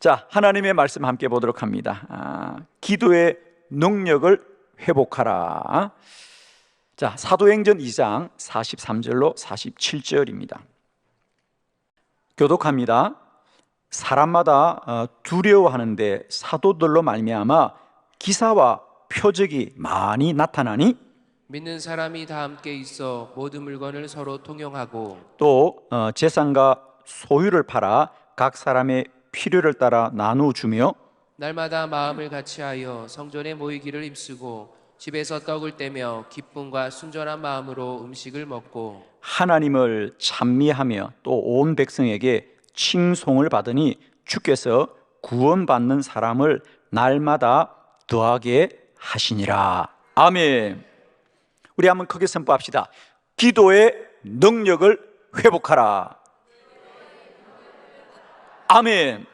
자, 하나님의 말씀 함께 보도록 합니다. 기도의 능력을 회복하라. 자, 사도행전 2장 43절로 47절입니다. 교독합니다. 사람마다 두려워하는데 사도들로 말미암아 기사와 표적이 많이 나타나니 믿는 사람이 다 함께 있어 모든 물건을 서로 통용하고 또 재산과 소유를 팔아 각 사람의 필요를 따라 나누어 주며 날마다 마음을 같이하여 성전에 모이기를 힘쓰고 집에서 떡을 떼며 기쁨과 순전한 마음으로 음식을 먹고 하나님을 찬미하며 또 온 백성에게 칭송을 받으니 주께서 구원받는 사람을 날마다 더하게 하시니라. 아멘. 우리 한번 크게 선포합시다. 기도의 능력을 회복하라. 아멘.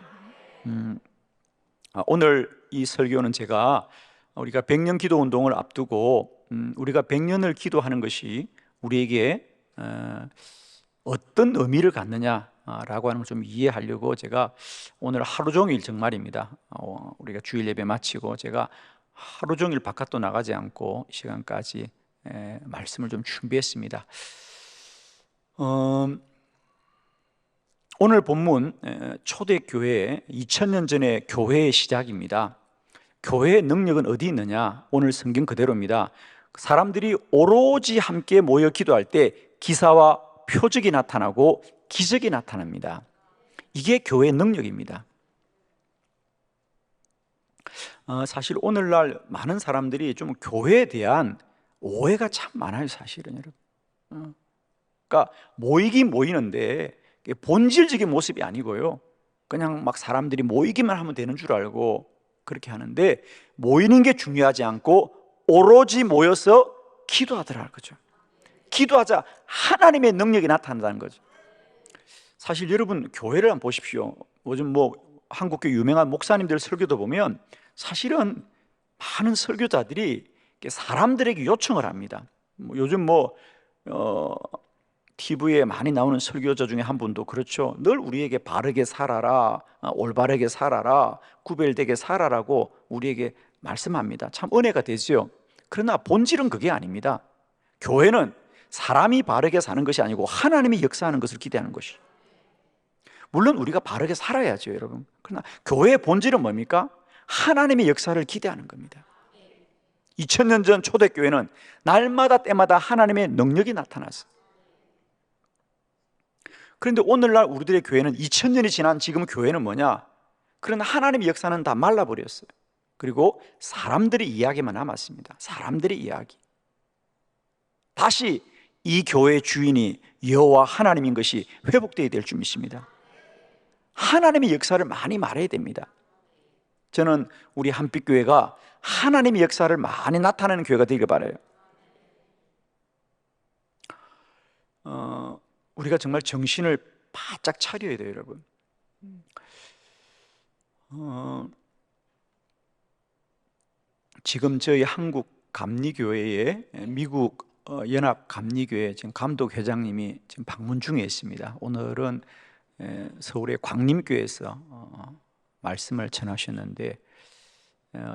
오늘 이 설교는 제가 우리가 100년 기도 운동을 앞두고 우리가 100년을 기도하는 것이 우리에게 어떤 의미를 갖느냐라고 하는 걸 좀 이해하려고 제가 오늘 하루 종일 정말입니다. 우리가 주일 예배 마치고 제가 하루 종일 바깥도 나가지 않고 이 시간까지 말씀을 좀 준비했습니다. 오늘 본문 초대교회 2000년 전의 교회의 시작입니다. 교회의 능력은 어디 있느냐? 오늘 성경 그대로입니다. 사람들이 오로지 함께 모여 기도할 때 기사와 표적이 나타나고 기적이 나타납니다. 이게 교회의 능력입니다. 사실 오늘날 많은 사람들이 좀 교회에 대한 오해가 참 많아요, 사실은 여러분. 그러니까 모이긴 모이는데 본질적인 모습이 아니고요, 그냥 막 사람들이 모이기만 하면 되는 줄 알고 그렇게 하는데, 모이는 게 중요하지 않고 오로지 모여서 기도하더라는 거죠. 기도하자 하나님의 능력이 나타난다는 거죠. 사실 여러분 교회를 한번 보십시오. 요즘 한국교 유명한 목사님들 설교도 보면 사실은 많은 설교자들이 사람들에게 요청을 합니다. 요즘 TV에 많이 나오는 설교자 중에 한 분도 그렇죠. 늘 우리에게 바르게 살아라, 올바르게 살아라, 구별되게 살아라고 우리에게 말씀합니다. 참 은혜가 되죠. 그러나 본질은 그게 아닙니다. 교회는 사람이 바르게 사는 것이 아니고 하나님이 역사하는 것을 기대하는 것이. 물론 우리가 바르게 살아야죠, 여러분. 그러나 교회의 본질은 뭡니까? 하나님의 역사를 기대하는 겁니다. 2000년 전 초대교회는 날마다 때마다 하나님의 능력이 나타났어요. 그런데 오늘날 우리들의 교회는 2000년이 지난 지금 교회는 뭐냐? 그러나 하나님의 역사는 다 말라버렸어요. 그리고 사람들의 이야기만 남았습니다. 사람들의 이야기. 다시 이 교회의 주인이 여호와 하나님인 것이 회복되어야 될 줄 믿습니다. 하나님의 역사를 많이 말해야 됩니다. 저는 우리 한빛교회가 하나님의 역사를 많이 나타내는 교회가 되길 바라요. 우리가 정말 정신을 바짝 차려야 돼요, 여러분. 지금 저희 한국 감리교회에 미국 연합 감리교회 지금 감독 회장님이 지금 방문 중에 있습니다. 오늘은 서울의 광림교회에서 말씀을 전하셨는데,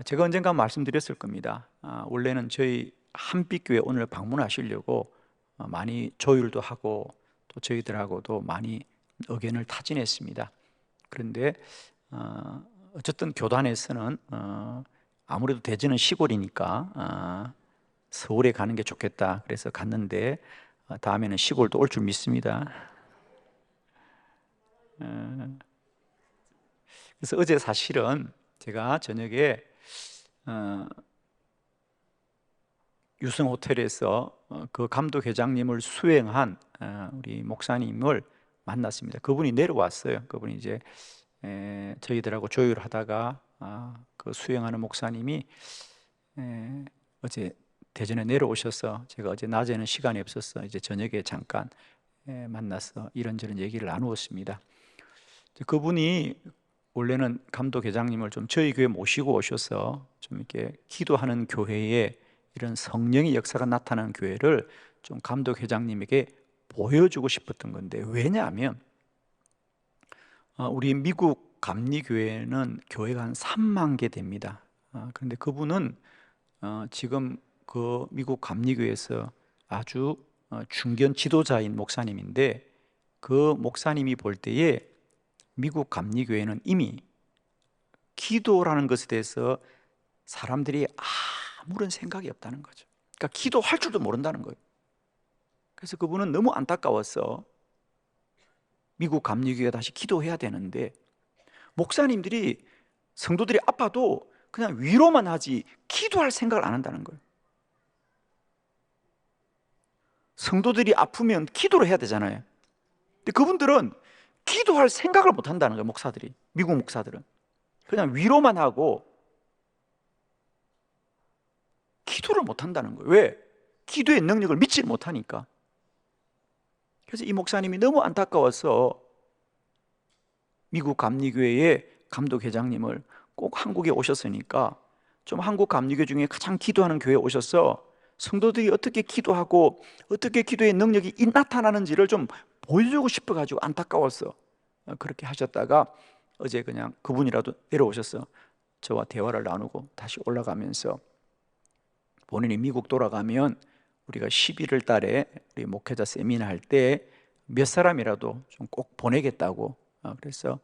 제가 언젠가 말씀드렸을 겁니다. 원래는 저희 한빛교회 오늘 방문하시려고 많이 조율도 하고 또 저희들하고도 많이 의견을 타진했습니다. 그런데 어쨌든 교단에서는 아무래도 대전은 시골이니까 서울에 가는 게 좋겠다, 그래서 갔는데 다음에는 시골도 올 줄 믿습니다. 그래서 어제 사실은 제가 저녁에 유성 호텔에서 그 감독 회장님을 수행한 우리 목사님을 만났습니다. 그분이 내려왔어요. 그분이 이제 저희들하고 조율하다가 그 수행하는 목사님이 어제 대전에 내려오셔서 제가 어제 낮에는 시간이 없어서 이제 저녁에 잠깐 만나서 이런저런 얘기를 나누었습니다. 그분이 원래는 감독 회장님을 좀 저희 교회 모시고 오셔서 좀 이렇게 기도하는 교회에 이런 성령의 역사가 나타나는 교회를 좀 감독 회장님에게 보여주고 싶었던 건데, 왜냐하면 우리 미국 감리교회는 교회가 한 3만 개 됩니다. 그런데 그분은 지금 그 미국 감리교회에서 아주 중견 지도자인 목사님인데, 그 목사님이 볼 때에 미국 감리교회는 이미 기도라는 것에 대해서 사람들이 아무런 생각이 없다는 거죠. 그러니까 기도할 줄도 모른다는 거예요. 그래서 그분은 너무 안타까워서 미국 감리교회가 다시 기도해야 되는데, 목사님들이, 성도들이 아파도 그냥 위로만 하지 기도할 생각을 안 한다는 거예요. 성도들이 아프면 기도를 해야 되잖아요. 근데 그분들은 기도할 생각을 못 한다는 거예요. 목사들이, 미국 목사들은 그냥 위로만 하고 기도를 못 한다는 거예요. 왜? 기도의 능력을 믿지 못하니까. 그래서 이 목사님이 너무 안타까워서 미국 감리교회의 감독회장님을 꼭 한국에 오셨으니까 좀 한국 감리교 중에 가장 기도하는 교회에 오셔서 성도들이 어떻게 기도하고 어떻게 기도의 능력이 나타나는지를 좀 보여주고 싶어가지고 안타까웠어. 그렇게 하셨다가 어제 그냥 그분이라도 내려오셔서 저와 대화를 나누고 다시 올라가면서, 본인이 미국 돌아가면 우리가 11월 달에 우리 목회자 세미나 할 때 몇 사람이라도 좀 꼭 보내겠다고, 그래서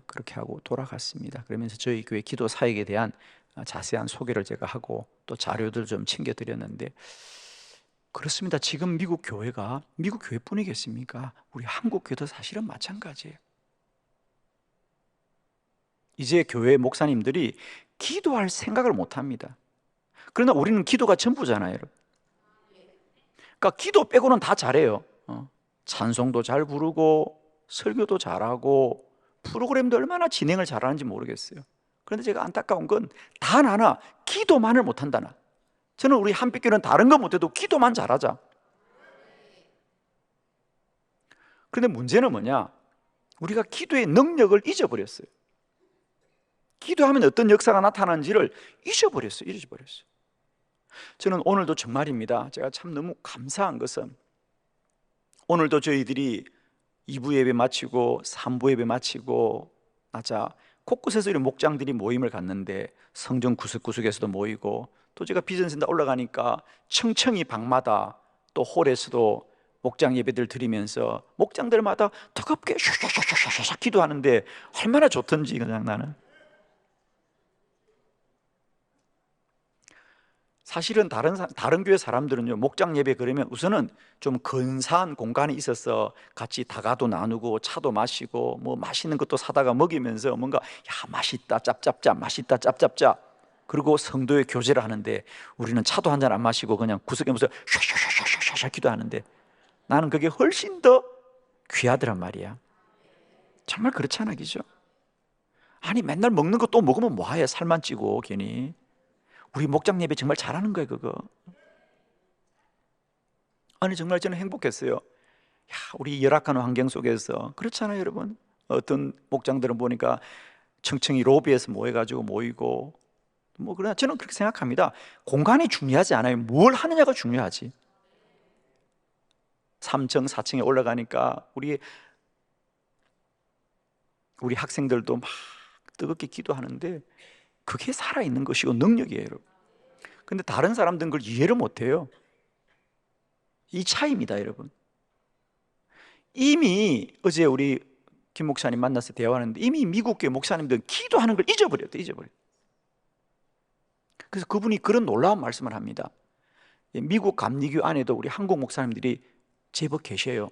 그렇게 하고 돌아갔습니다. 그러면서 저희 교회 기도 사역에 대한 자세한 소개를 제가 하고 또 자료들 좀 챙겨드렸는데, 그렇습니다. 지금 미국 교회가 미국 교회뿐이겠습니까? 우리 한국 교회도 사실은 마찬가지예요. 이제 교회 목사님들이 기도할 생각을 못합니다. 그러나 우리는 기도가 전부잖아요, 여러분. 그러니까 기도 빼고는 다 잘해요. 찬송도 잘 부르고 설교도 잘하고 프로그램도 얼마나 진행을 잘하는지 모르겠어요. 그런데 제가 안타까운 건 단 하나, 기도만을 못한다나. 저는 우리 한빛교회는 다른 거 못해도 기도만 잘하자. 그런데 문제는 뭐냐? 우리가 기도의 능력을 잊어버렸어요. 기도하면 어떤 역사가 나타나는지를 잊어버렸어요. 저는 오늘도 정말입니다. 제가 참 너무 감사한 것은, 오늘도 저희들이 2부 예배 마치고 3부 예배 마치고 나자 곳곳에서 우리 목장들이 모임을 갖는데, 성전 구석구석에서도 모이고, 또 제가 비전센터 올라가니까 청청이 방마다 또 홀에서도 목장 예배들 드리면서 목장들마다 뜨겁게 샤샤샤샤샤 기도하는데 얼마나 좋던지. 그냥 나는 사실은 다른 교회 사람들은요, 목장 예배 그러면 우선은 좀 근사한 공간이 있어서 같이 다가도 나누고 차도 마시고 뭐 맛있는 것도 사다가 먹이면서 뭔가 맛있다 짭짭짭, 맛있다 짭짭짭, 그리고 성도의 교제를 하는데, 우리는 차도 한 잔 안 마시고 그냥 구석에 무슨 샤샤샤샤샤 기도하는데, 나는 그게 훨씬 더 귀하더란 말이야. 정말 그렇잖아, 그죠? 아니 맨날 먹는 거 또 먹으면 뭐해, 살만 찌고 괜히. 우리 목장 예배 정말 잘하는 거예요, 그거. 아니 정말 저는 행복했어요. 우리 열악한 환경 속에서, 그렇잖아요, 여러분. 어떤 목장들은 보니까 청청이 로비에서 모이고 뭐, 그러나 저는 그렇게 생각합니다. 공간이 중요하지 않아요. 뭘 하느냐가 중요하지. 3층, 4층에 올라가니까 우리 학생들도 막 뜨겁게 기도하는데, 그게 살아있는 것이고 능력이에요, 여러분. 근데 다른 사람들은 그걸 이해를 못해요. 이 차이입니다, 여러분. 이미 어제 우리 김 목사님 만나서 대화하는데, 이미 미국 교회 목사님들은 기도하는 걸 잊어버렸대. 그래서 그분이 그런 놀라운 말씀을 합니다. 미국 감리교 안에도 우리 한국 목사님들이 제법 계셔요.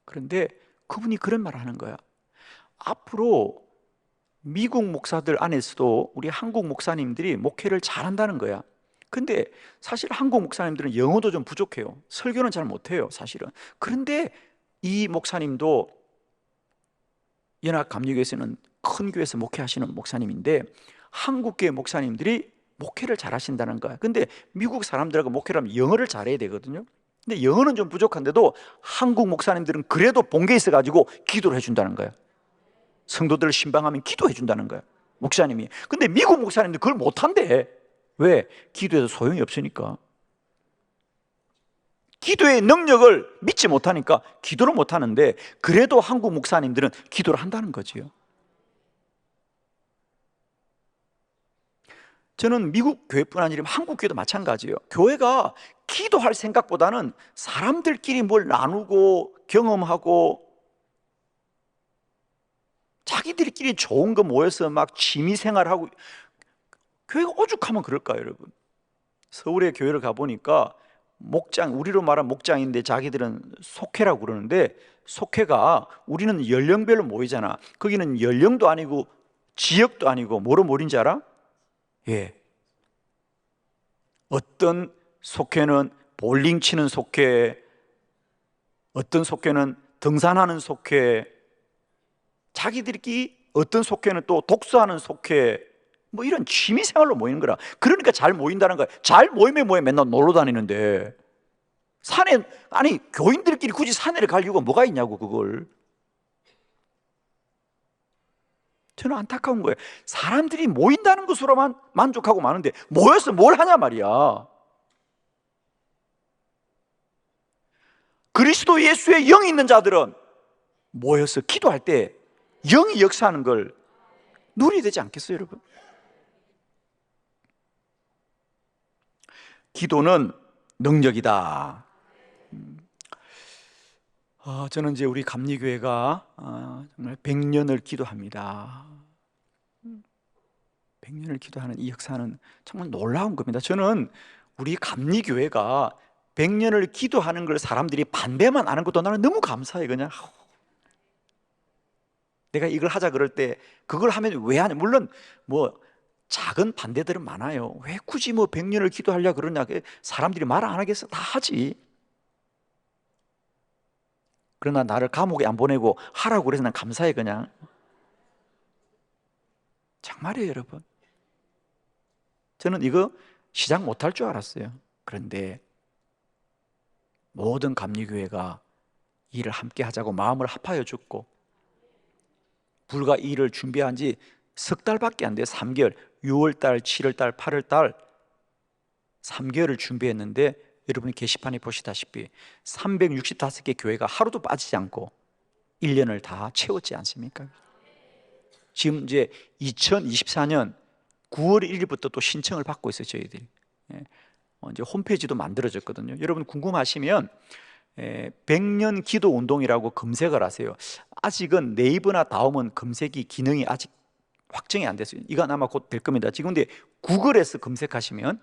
그런데 그분이 그런 말을 하는 거야. 앞으로 미국 목사들 안에서도 우리 한국 목사님들이 목회를 잘한다는 거야. 근데 사실 한국 목사님들은 영어도 좀 부족해요. 설교는 잘 못해요, 사실은. 그런데 이 목사님도 연합감리교에서는 큰 교회에서 목회하시는 목사님인데, 한국교회 목사님들이 목회를 잘하신다는 거야. 근데 미국 사람들하고 목회를 하면 영어를 잘해야 되거든요. 근데 영어는 좀 부족한데도 한국 목사님들은 그래도 본게 있어가지고 기도를 해준다는 거야. 성도들을 신방하면 기도해 준다는 거야, 목사님이. 근데 미국 목사님들 그걸 못한대. 왜? 기도해서 소용이 없으니까. 기도의 능력을 믿지 못하니까 기도를 못하는데, 그래도 한국 목사님들은 기도를 한다는 거지요. 저는 미국 교회뿐 아니라 한국 교회도 마찬가지예요. 교회가 기도할 생각보다는 사람들끼리 뭘 나누고 경험하고 자기들끼리 좋은 거 모여서 막 취미생활하고, 교회가 오죽하면 그럴까요, 여러분? 서울의 교회를 가보니까 목장, 우리로 말하면 목장인데 자기들은 속회라고 그러는데, 속회가 우리는 연령별로 모이잖아. 거기는 연령도 아니고 지역도 아니고 뭐로 모인지 알아? 예. 어떤 속회는 볼링 치는 속회, 어떤 속회는 등산하는 속회, 자기들끼리 어떤 속회는 또 독서하는 속회, 뭐 이런 취미생활로 모이는 거라. 그러니까 잘 모인다는 거야. 잘 모이면 뭐해, 맨날 놀러 다니는데. 산에, 아니 교인들끼리 굳이 산에를 갈 이유가 뭐가 있냐고. 그걸 저는 안타까운 거예요. 사람들이 모인다는 것으로만 만족하고 마는데 모여서 뭘 하냐 말이야. 그리스도 예수의 영이 있는 자들은 모여서 기도할 때 영이 역사하는 걸 누려야 되지 않겠어요, 여러분? 기도는 능력이다. 저는 이제 우리 감리교회가 정말 100년을 기도합니다. 100년을 기도하는 이 역사는 정말 놀라운 겁니다. 저는 우리 감리교회가 100년을 기도하는 걸 사람들이 반대만 안 한 것도 나는 너무 감사해. 그냥 내가 이걸 하자 그럴 때 그걸 하면 왜 하냐. 물론 뭐 작은 반대들은 많아요. 왜 굳이 뭐 100년을 기도하려 그러냐. 사람들이 말 안 하겠어. 다 하지. 그러나 나를 감옥에 안 보내고 하라고 그래서 난 감사해. 그냥 정말이에요, 여러분. 저는 이거 시작 못할 줄 알았어요. 그런데 모든 감리교회가 일을 함께 하자고 마음을 합하여 줬고, 불과 이 일을 준비한 지 석 달밖에 안 돼요. 3개월. 6월달, 7월달, 8월달 3개월을 준비했는데, 여러분이 게시판에 보시다시피 365개 교회가 하루도 빠지지 않고 1년을 다 채웠지 않습니까? 지금 이제 2024년 9월 1일부터 또 신청을 받고 있어요, 저희들이. 이제 홈페이지도 만들어졌거든요. 여러분 궁금하시면 100년 기도 운동이라고 검색을 하세요. 아직은 네이버나 다음은 검색이 기능이 아직 확정이 안 됐어요. 이건 아마 곧 될 겁니다. 지금 근데 구글에서 검색하시면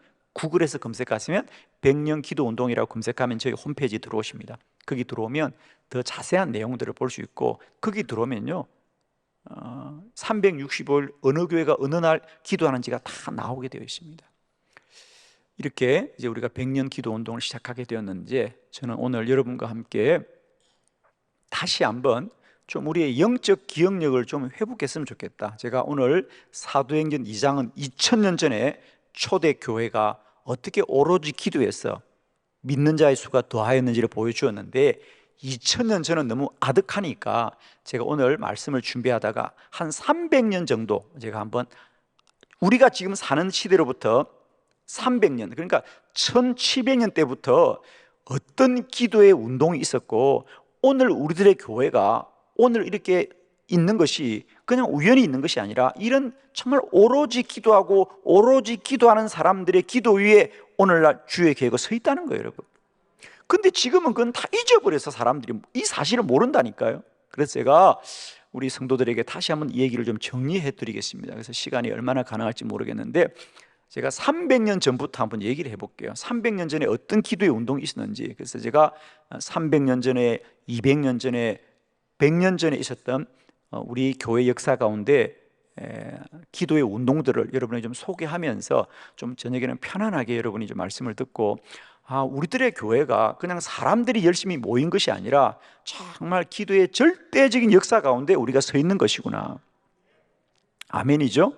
100년 기도 운동이라고 검색하면 저희 홈페이지 들어오십니다. 거기 들어오면 더 자세한 내용들을 볼 수 있고, 거기 들어오면요 365일 어느 교회가 어느 날 기도하는지가 다 나오게 되어 있습니다. 이렇게 이제 우리가 100년 기도 운동을 시작하게 되었는지, 저는 오늘 여러분과 함께 다시 한번 좀 우리의 영적 기억력을 좀 회복했으면 좋겠다. 제가 오늘 사도행전 2장은 2000년 전에 초대 교회가 어떻게 오로지 기도해서 믿는 자의 수가 더하였는지를 보여주었는데, 2000년 전은 너무 아득하니까 제가 오늘 말씀을 준비하다가 한 300년 정도 제가 한번, 우리가 지금 사는 시대로부터 300년, 그러니까 1700년 때부터 어떤 기도의 운동이 있었고, 오늘 우리들의 교회가 오늘 이렇게 있는 것이 그냥 우연히 있는 것이 아니라, 이런 정말 오로지 기도하고 오로지 기도하는 사람들의 기도 위에 오늘날 주의 계획이 서 있다는 거예요, 여러분. 근데 지금은 그건 다 잊어버려서 사람들이 이 사실을 모른다니까요. 그래서 제가 우리 성도들에게 다시 한번 이 얘기를 좀 정리해 드리겠습니다. 그래서 시간이 얼마나 가능할지 모르겠는데, 제가 300년 전부터 한번 얘기를 해볼게요. 300년 전에 어떤 기도의 운동이 있었는지. 그래서 제가 300년 전에, 200년 전에, 100년 전에 있었던 우리 교회 역사 가운데 기도의 운동들을 여러분이 좀 소개하면서 좀 저녁에는 편안하게 여러분이 좀 말씀을 듣고, 우리들의 교회가 그냥 사람들이 열심히 모인 것이 아니라 정말 기도의 절대적인 역사 가운데 우리가 서 있는 것이구나. 아멘이죠?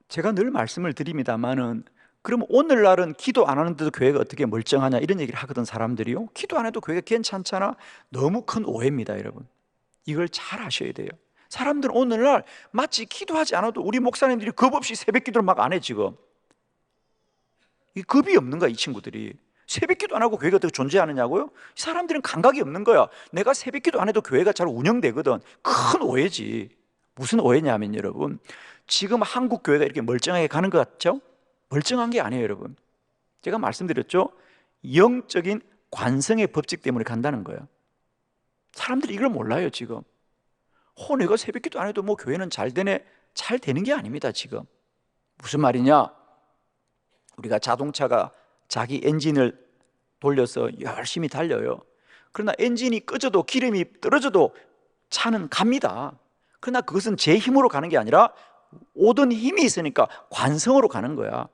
제가 늘 말씀을 드립니다만은, 그럼 오늘날은 기도 안 하는데도 교회가 어떻게 멀쩡하냐 이런 얘기를 하거든 사람들이요. 기도 안 해도 교회가 괜찮잖아. 너무 큰 오해입니다, 여러분. 이걸 잘 아셔야 돼요. 사람들은 오늘날 마치 기도하지 않아도, 우리 목사님들이 겁 없이 새벽 기도를 막 안 해. 지금 이 겁이 없는 거야, 이 친구들이. 새벽 기도 안 하고 교회가 어떻게 존재하느냐고요? 사람들은 감각이 없는 거야. 내가 새벽 기도 안 해도 교회가 잘 운영되거든. 큰 오해지. 무슨 오해냐면, 여러분, 지금 한국 교회가 이렇게 멀쩡하게 가는 것 같죠? 멀쩡한 게 아니에요, 여러분. 제가 말씀드렸죠? 영적인 관성의 법칙 때문에 간다는 거예요. 사람들이 이걸 몰라요, 지금. 내가 새벽기도 안 해도 뭐 교회는 잘 되네. 잘 되는 게 아닙니다, 지금. 무슨 말이냐? 우리가 자동차가 자기 엔진을 돌려서 열심히 달려요. 그러나 엔진이 꺼져도 기름이 떨어져도 차는 갑니다. 그러나 그것은 제 힘으로 가는 게 아니라 오던 힘이 있으니까 관성으로 가는 거야.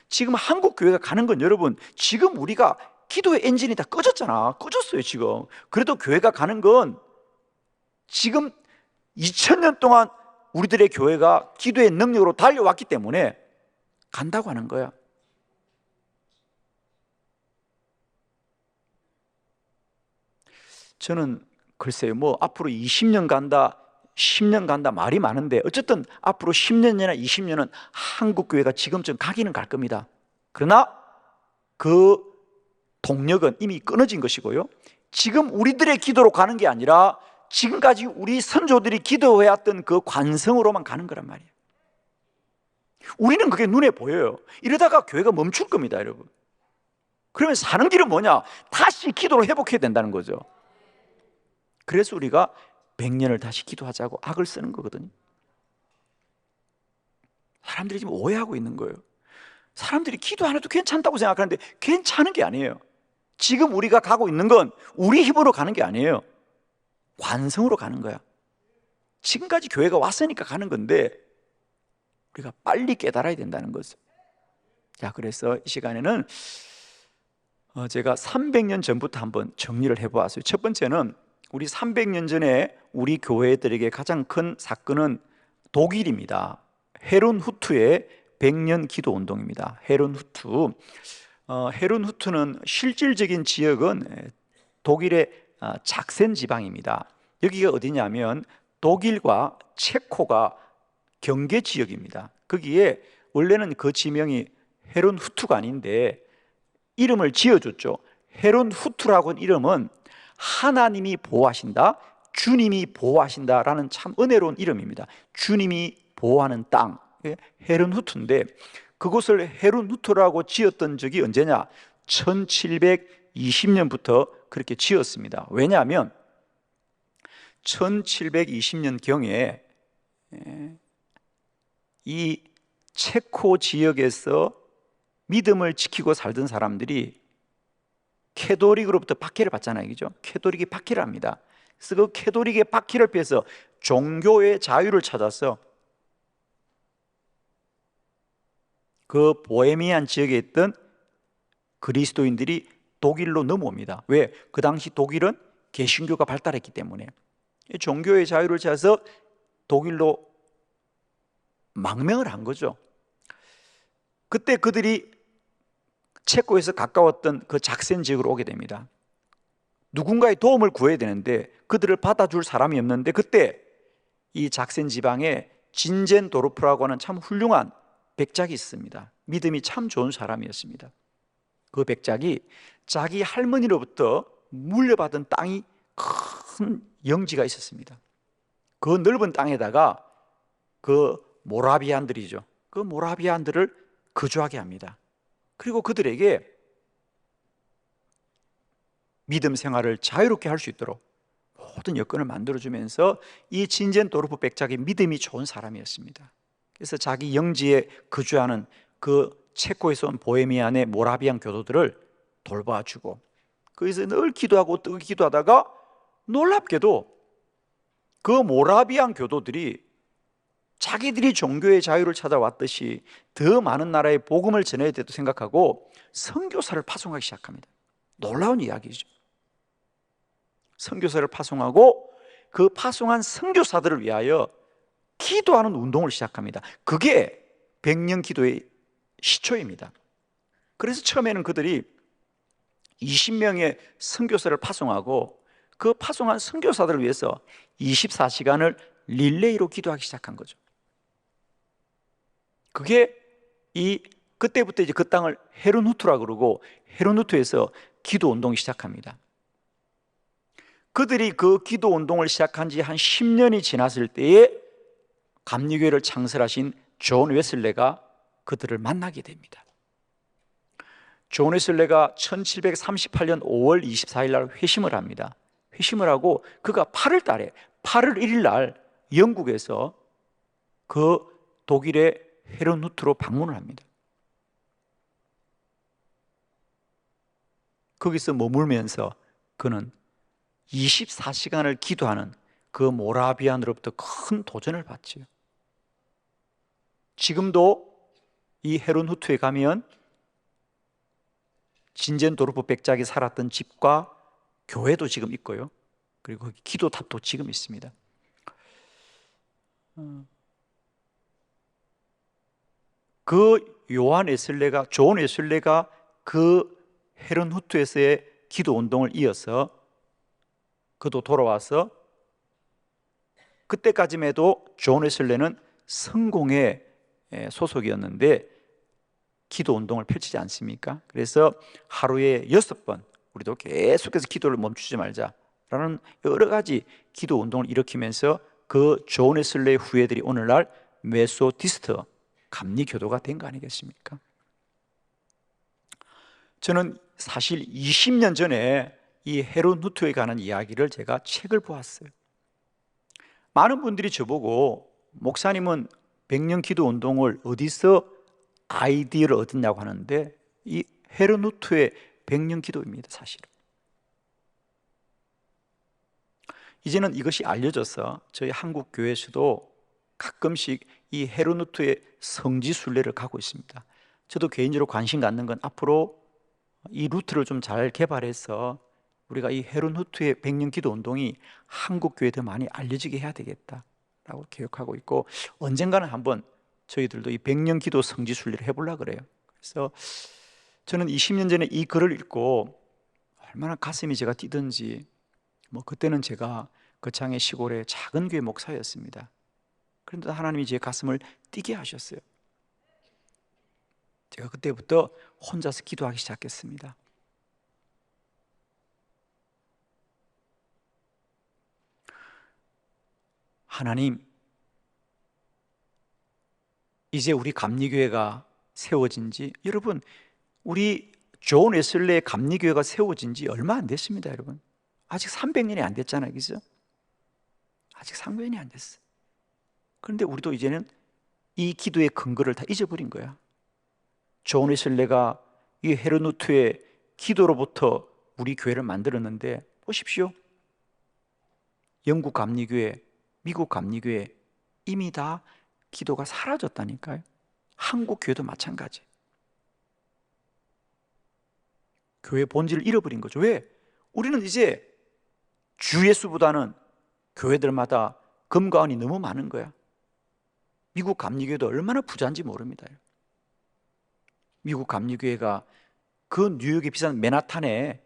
지금 한국 교회가 가는 건 여러분, 지금 우리가 기도의 엔진이 다 꺼졌잖아. 꺼졌어요, 지금. 그래도 교회가 가는 건 지금 2000년 동안 우리들의 교회가 기도의 능력으로 달려왔기 때문에 간다고 하는 거야. 저는 글쎄요, 뭐 앞으로 20년 간다, 10년 간다 말이 많은데 어쨌든 앞으로 10년이나 20년은 한국 교회가 지금쯤 가기는 갈 겁니다. 그러나 그 동력은 이미 끊어진 것이고요, 지금 우리들의 기도로 가는 게 아니라 지금까지 우리 선조들이 기도해왔던 그 관성으로만 가는 거란 말이에요. 우리는 그게 눈에 보여요. 이러다가 교회가 멈출 겁니다, 여러분. 그러면 사는 길은 뭐냐? 다시 기도로 회복해야 된다는 거죠. 그래서 우리가 100년을 다시 기도하자고 악을 쓰는 거거든요. 사람들이 지금 오해하고 있는 거예요. 사람들이 기도 안 해도 괜찮다고 생각하는데 괜찮은 게 아니에요. 지금 우리가 가고 있는 건 우리 힘으로 가는 게 아니에요. 관성으로 가는 거야. 지금까지 교회가 왔으니까 가는 건데 우리가 빨리 깨달아야 된다는 거죠. 자, 그래서 이 시간에는 제가 300년 전부터 한번 정리를 해보았어요. 첫 번째는 우리 300년 전에 우리 교회들에게 가장 큰 사건은 독일입니다. 헤론후트의 100년 기도 운동입니다. 헤론후트. 헤론후트는 실질적인 지역은 독일의 작센 지방입니다. 여기가 어디냐면 독일과 체코가 경계 지역입니다. 거기에 원래는 그 지명이 헤론후트가 아닌데 이름을 지어줬죠. 헤론후트라고 하는 이름은 하나님이 보호하신다, 주님이 보호하신다라는 참 은혜로운 이름입니다. 주님이 보호하는 땅, 헤론후트인데 그곳을 헤론후트라고 지었던 적이 언제냐? 1720년부터 그렇게 지었습니다. 왜냐하면 1720년경에 이 체코 지역에서 믿음을 지키고 살던 사람들이 캐토릭으로부터 박해를 받잖아요, 그죠? 캐토릭이 박해를 합니다. 그래서 그 캐토릭의 박해를 피해서 종교의 자유를 찾아서 그 보헤미안 지역에 있던 그리스도인들이 독일로 넘어옵니다. 왜? 그 당시 독일은 개신교가 발달했기 때문에 종교의 자유를 찾아서 독일로 망명을 한 거죠. 그때 그들이 체코에서 가까웠던 그 작센 지역으로 오게 됩니다. 누군가의 도움을 구해야 되는데 그들을 받아줄 사람이 없는데 그때 이 작센 지방에 진젠도르프라고 하는 참 훌륭한 백작이 있습니다. 믿음이 참 좋은 사람이었습니다. 그 백작이 자기 할머니로부터 물려받은 땅이 큰 영지가 있었습니다. 그 넓은 땅에다가 그 모라비안들이죠. 그 모라비안들을 거주하게 합니다. 그리고 그들에게 믿음 생활을 자유롭게 할 수 있도록 모든 여건을 만들어주면서 이 진젠도르프 백작이 믿음이 좋은 사람이었습니다. 그래서 자기 영지에 거주하는 그 체코에서 온 보헤미안의 모라비안 교도들을 돌봐주고 거기서 늘 기도하고 또 기도하다가 놀랍게도 그 모라비안 교도들이 자기들이 종교의 자유를 찾아왔듯이 더 많은 나라에 복음을 전해야 된다고 생각하고 선교사를 파송하기 시작합니다. 놀라운 이야기죠. 선교사를 파송하고 그 파송한 선교사들을 위하여 기도하는 운동을 시작합니다. 그게 100년 기도의 시초입니다. 그래서 처음에는 그들이 20명의 선교사를 파송하고 그 파송한 선교사들을 위해서 24시간을 릴레이로 기도하기 시작한 거죠. 그게 그때부터 이제 그 땅을 헤론후트라 그러고 헤론후트에서 기도 운동이 시작합니다. 그들이 그 기도 운동을 시작한 지 한 10년이 지났을 때에 감리교회를 창설하신 존 웨슬레가 그들을 만나게 됩니다. 존 웨슬레가 1738년 5월 24일 날 회심을 합니다. 회심을 하고 그가 8월 1일 날 영국에서 그 독일의 헤르누트로 방문을 합니다. 거기서 머물면서 그는 24시간을 기도하는 그 모라비안으로부터 큰 도전을 받지요. 지금도 이 헤르누트에 가면 진젠도르프 백작이 살았던 집과 교회도 지금 있고요. 그리고 거기 기도탑도 지금 있습니다. 그 존 웨슬레가 그 헤르누트에서의 기도 운동을 이어서 그도 돌아와서 그때까지만 해도 존 웨슬레는 성공의 소속이었는데 기도 운동을 펼치지 않습니까? 그래서 하루에 6번 우리도 계속해서 기도를 멈추지 말자라는 여러 가지 기도 운동을 일으키면서 그 존 웨슬레의 후예들이 오늘날 메소디스트 감리교도가 된 거 아니겠습니까? 저는 사실 20년 전에 이 헤르누트에 관한 이야기를 제가 책을 보았어요. 많은 분들이 저보고 목사님은 백년 기도 운동을 어디서 아이디어를 얻었냐고 하는데 이 헤르누트의 백년 기도입니다. 사실은 이제는 이것이 알려져서 저희 한국 교회에서도 가끔씩 이 헤르누트의 성지 순례를 가고 있습니다. 저도 개인적으로 관심 갖는 건 앞으로 이 루트를 좀 잘 개발해서 우리가 이 헤르누트의 백년 기도 운동이 한국 교회에 더 많이 알려지게 해야 되겠다라고 계획하고 있고, 언젠가는 한번 저희들도 이 백년 기도 성지 순례를 해보려고 그래요. 그래서 저는 20년 전에 이 글을 읽고 얼마나 가슴이 제가 뛰던지, 그때는 제가 거창의 시골의 작은 교회 목사였습니다. 그런데 하나님이 제 가슴을 뛰게 하셨어요. 제가 그때부터 혼자서 기도하기 시작했습니다. 하나님, 이제 우리 감리교회가 세워진 지, 여러분, 우리 존 웨슬레의 감리교회가 세워진 지 얼마 안 됐습니다. 여러분, 아직 300년이 안 됐잖아요, 그죠? 아직 300년이 안 됐어. 그런데 우리도 이제는 이 기도의 근거를 다 잊어버린 거야. 존 웨슬레가 이 헤르누트의 기도로부터 우리 교회를 만들었는데, 보십시오, 영국 감리교회, 미국 감리교회 이미 다 기도가 사라졌다니까요. 한국 교회도 마찬가지. 교회 본질을 잃어버린 거죠. 왜? 우리는 이제 주 예수보다는 교회들마다 금과 은이 너무 많은 거야. 미국 감리교회도 얼마나 부자인지 모릅니다. 미국 감리교회가 그 뉴욕의 비싼 맨하탄에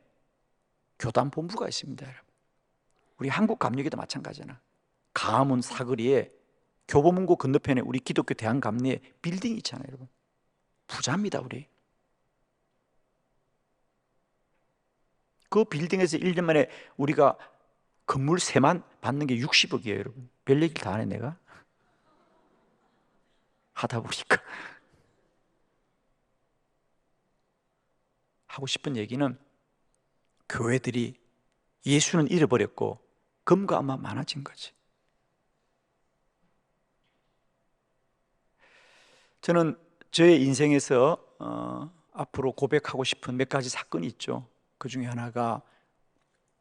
교단 본부가 있습니다. 여러분, 우리 한국 감리교회도 마찬가지잖아. 강화문 사거리에 교보문고 건너편에 우리 기독교 대한감리회 빌딩이 있잖아요. 여러분, 부자입니다. 우리 그 빌딩에서 1년 만에 우리가 건물 세만 받는 게 60억이에요. 여러분, 별 얘기를 다 하네 내가 하다 보니까. 하고 싶은 얘기는, 교회들이 예수는 잃어버렸고 금과 은만 많아진 거지. 저는 저의 인생에서 앞으로 고백하고 싶은 몇 가지 사건이 있죠. 그 중에 하나가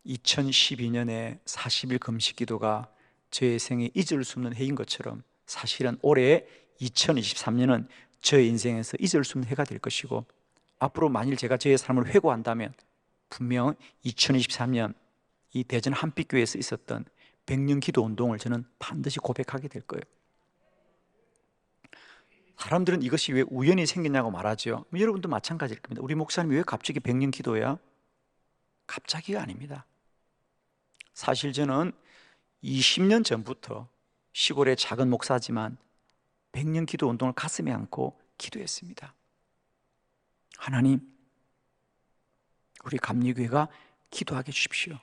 2012년에 40일 금식 기도가 제 생에 잊을 수 없는 해인 것처럼, 사실은 올해 2023년은 저의 인생에서 잊을 수 없는 해가 될 것이고, 앞으로 만일 제가 저의 삶을 회고한다면 분명 2023년 이 대전 한빛교회에서 있었던 백년 기도 운동을 저는 반드시 고백하게 될 거예요. 사람들은 이것이 왜 우연히 생겼냐고 말하죠. 여러분도 마찬가지일 겁니다. 우리 목사님이 왜 갑자기 백년 기도야? 갑자기가 아닙니다. 사실 저는 20년 전부터 시골의 작은 목사지만 백년 기도 운동을 가슴에 안고 기도했습니다. 하나님, 우리 감리교회가 기도하게 해주십시오.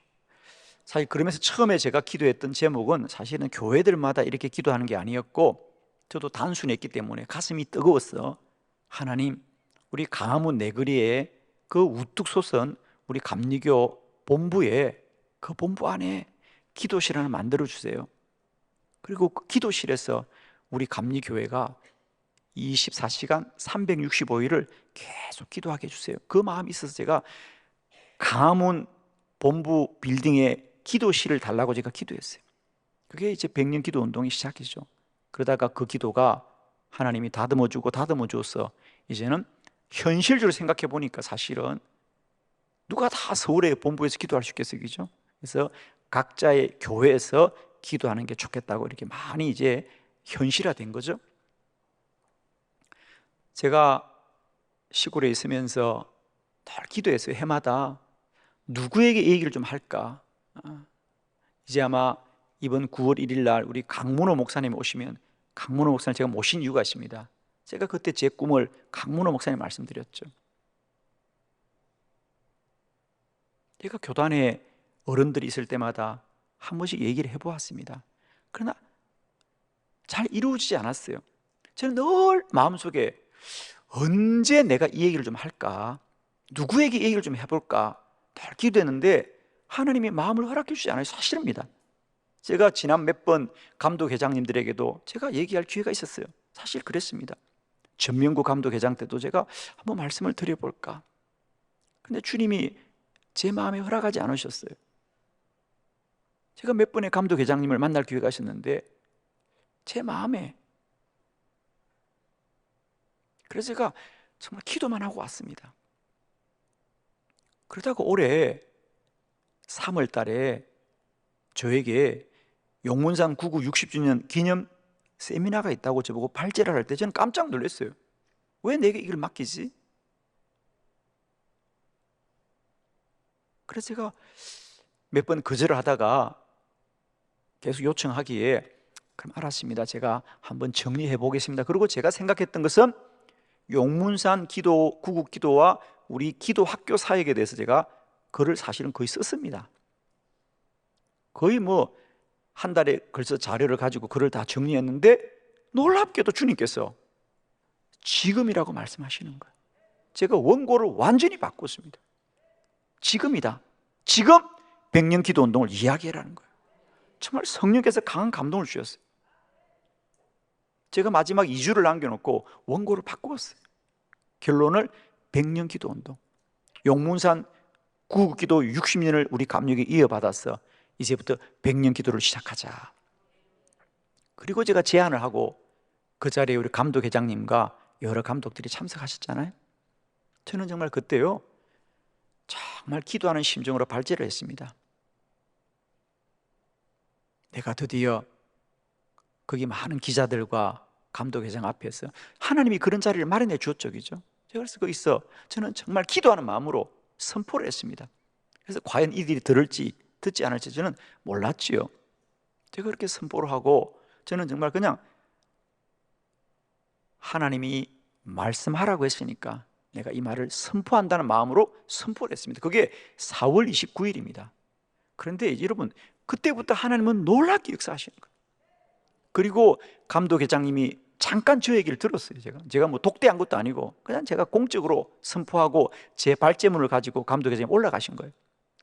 사실 그러면서 처음에 제가 기도했던 제목은 사실은 교회들마다 이렇게 기도하는 게 아니었고, 저도 단순했기 때문에 가슴이 뜨거웠어. 하나님, 우리 강화문 내거리에 그 우뚝 솟은 우리 감리교 본부에, 그 본부 안에 기도실 하나 만들어 주세요. 그리고 그 기도실에서 우리 감리교회가 24시간 365일을 계속 기도하게 해주세요. 그 마음이 있어서 제가 강화문 본부 빌딩에 기도실을 달라고 제가 기도했어요. 그게 이제 100년 기도 운동이 시작이죠. 그러다가 그 기도가 하나님이 다듬어 주어서 이제는 현실적으로 생각해 보니까 사실은 누가 다 서울의 본부에서 기도할 수 있겠어요, 그죠? 그래서 각자의 교회에서 기도하는 게 좋겠다고 이렇게 많이 이제 현실화된 거죠. 제가 시골에 있으면서 늘 기도했어요. 해마다 누구에게 이 얘기를 좀 할까? 이제 아마 이번 9월 1일 날 우리 강문호 목사님 오시면, 강문호 목사님 제가 모신 이유가 있습니다. 제가 그때 제 꿈을 강문호 목사님 말씀드렸죠. 제가 교단에 어른들이 있을 때마다 한 번씩 얘기를 해보았습니다. 그러나 잘 이루어지지 않았어요. 저는 늘 마음속에 언제 내가 이 얘기를 좀 할까? 누구에게 이 얘기를 좀 해볼까? 늘 기도했는데 하나님이 마음을 허락해 주지 않아요. 사실입니다. 제가 지난 몇 번 감독회장님들에게도 제가 얘기할 기회가 있었어요. 사실 그랬습니다. 전명구 감독회장 때도 제가 한번 말씀을 드려볼까? 근데 주님이 제 마음에 허락하지 않으셨어요. 제가 몇 번의 감독회장님을 만날 기회가 있었는데 제 마음에, 그래서 제가 정말 기도만 하고 왔습니다. 그러다가 올해 3월 달에 저에게 용문산 구구 60주년 기념 세미나가 있다고 저보고 발제를 할 때 저는 깜짝 놀랐어요. 왜 내게 이걸 맡기지? 그래서 제가 몇 번 거절을 하다가 계속 요청하기에 그럼 알았습니다. 제가 한번 정리해 보겠습니다. 그리고 제가 생각했던 것은 용문산 기도, 구국 기도와 우리 기도 학교 사역에 대해서 제가 글을 사실은 거의 썼습니다. 거의 뭐 한 달에 걸쳐 자료를 가지고 글을 다 정리했는데 놀랍게도 주님께서 지금이라고 말씀하시는 거예요. 제가 원고를 완전히 바꿨습니다. 지금이다. 지금 100년 기도 운동을 이야기해라는 거예요. 정말 성령께서 강한 감동을 주셨어요. 제가 마지막 2주를 남겨놓고 원고를 바꾸었어요. 결론을 100년 기도 운동, 용문산 구국기도 60년을 우리 감독에 이어받아서 이제부터 100년 기도를 시작하자. 그리고 제가 제안을 하고 그 자리에 우리 감독회장님과 여러 감독들이 참석하셨잖아요. 저는 정말 그때요 정말 기도하는 심정으로 발제를 했습니다. 내가 드디어 거기 많은 기자들과 감독회장 앞에서 하나님이 그런 자리를 마련해 주었죠, 그죠? 제가 그래서 거기서 저는 정말 기도하는 마음으로 선포를 했습니다. 그래서 과연 이들이 들을지 듣지 않을지 저는 몰랐지요. 제가 그렇게 선포를 하고 저는 정말 그냥 하나님이 말씀하라고 했으니까 내가 이 말을 선포한다는 마음으로 선포를 했습니다. 그게 4월 29일입니다. 그런데 여러분, 그때부터 하나님은 놀랍게 역사하시는 거예요. 그리고 감독회장님이 잠깐 저 얘기를 들었어요. 제가 뭐 독대한 것도 아니고 그냥 제가 공적으로 선포하고 제 발제문을 가지고 감독회장님 올라가신 거예요.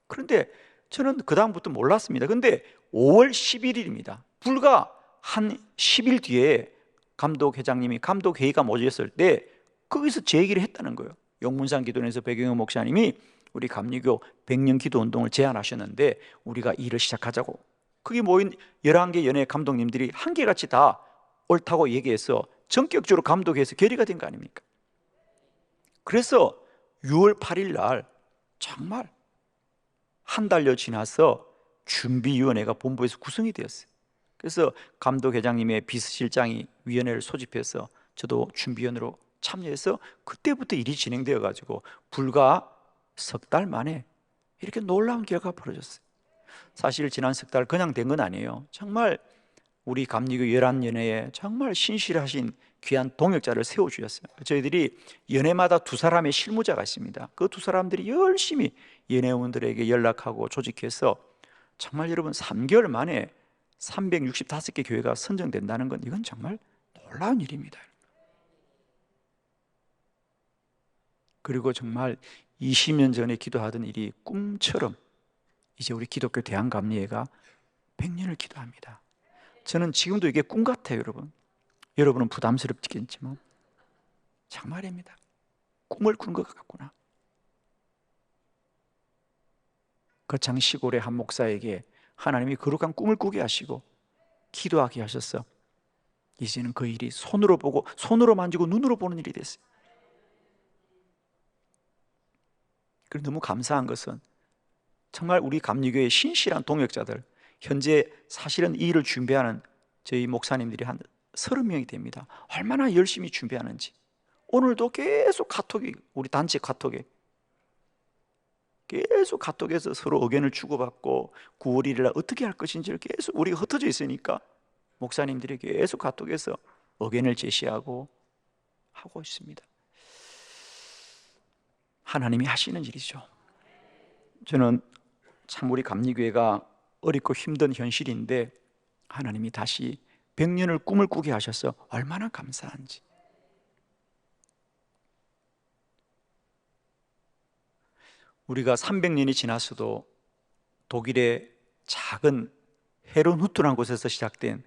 그런데 저는 그 다음부터 몰랐습니다. 근데 5월 11일입니다. 불과 한 10일 뒤에 감독회장님이 감독회의가 모였을 때 거기서 제 얘기를 했다는 거예요. 용문산 기도원에서 배경영 목사님이 우리 감리교 100년 기도 운동을 제안하셨는데 우리가 일을 시작하자고. 거기 모인 11개 연예 감독님들이 한결같이 다 옳다고 얘기해서 전격적으로 감독해서 결의가 된 거 아닙니까? 그래서 6월 8일 날 정말 한 달여 지나서 준비위원회가 본부에서 구성이 되었어요. 그래서 감독회장님의 비서실장이 위원회를 소집해서 저도 준비위원으로 참여해서 그때부터 일이 진행되어 가지고 불과 석 달 만에 이렇게 놀라운 결과가 벌어졌어요. 사실 지난 석 달 그냥 된 건 아니에요. 정말 우리 감리교 11연회에 정말 신실하신 귀한 동역자를 세워주셨어요. 저희들이 연회마다 2사람의 실무자가 있습니다. 그 2사람들이 열심히 연회원들에게 연락하고 조직해서 정말 여러분 3개월 만에 365개 교회가 선정된다는 건 이건 정말 놀라운 일입니다. 그리고 정말 20년 전에 기도하던 일이 꿈처럼 이제 우리 기독교 대한감리회가 100년을 기도합니다. 저는 지금도 이게 꿈 같아요, 여러분. 여러분은 부담스럽겠지만 정말입니다. 꿈을 꾼 것 같구나. 거창 시골의 한 목사에게 하나님이 거룩한 꿈을 꾸게 하시고 기도하게 하셨어. 이제는 그 일이 손으로 보고 손으로 만지고 눈으로 보는 일이 됐어요. 그리고 너무 감사한 것은 정말 우리 감리교의 신실한 동역자들, 현재 사실은 이 일을 준비하는 저희 목사님들이 한 30명이 됩니다. 얼마나 열심히 준비하는지. 오늘도 계속 카톡이, 우리 단체 카톡에 계속 카톡에서 서로 의견을 주고받고 9월 1일 날 어떻게 할 것인지를 계속 우리가 흩어져 있으니까 목사님들이 계속 카톡에서 의견을 제시하고 하고 있습니다. 하나님이 하시는 일이죠. 저는 참 우리 감리교회가 어렵고 힘든 현실인데 하나님이 다시 100년을 꿈을 꾸게 하셔서 얼마나 감사한지. 우리가 300년이 지났어도 독일의 작은 헤른후트라는 곳에서 시작된